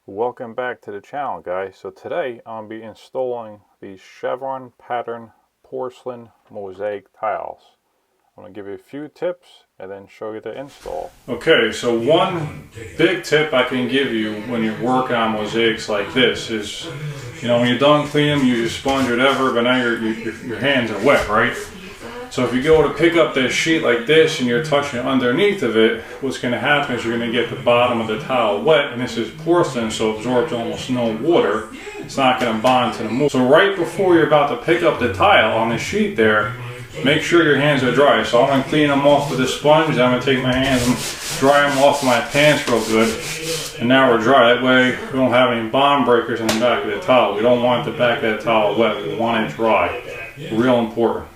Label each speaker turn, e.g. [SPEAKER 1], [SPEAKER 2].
[SPEAKER 1] Welcome back to the channel, guys. So today I'll be installing the Chevron pattern porcelain mosaic tiles. I'm going to give you a few tips and then show you the install. Okay, so one big tip I can give you when you're working on mosaics like this is, when you're done cleaning them, you use a sponge or whatever, but now your hands are wet, right? So if you go to pick up this sheet like this and you're touching underneath of it, what's going to happen is you're going to get the bottom of the tile wet, and this is porcelain, so it absorbs almost no water. It's not going to bond to the mold. So right before you're about to pick up the tile on the sheet there, make sure your hands are dry. So I'm going to clean them off with a sponge. I'm going to take my hands and dry them off my pants real good. And now we're dry. That way we don't have any bond breakers in the back of the tile. We don't want the back of the tile wet. We want it dry. Real important.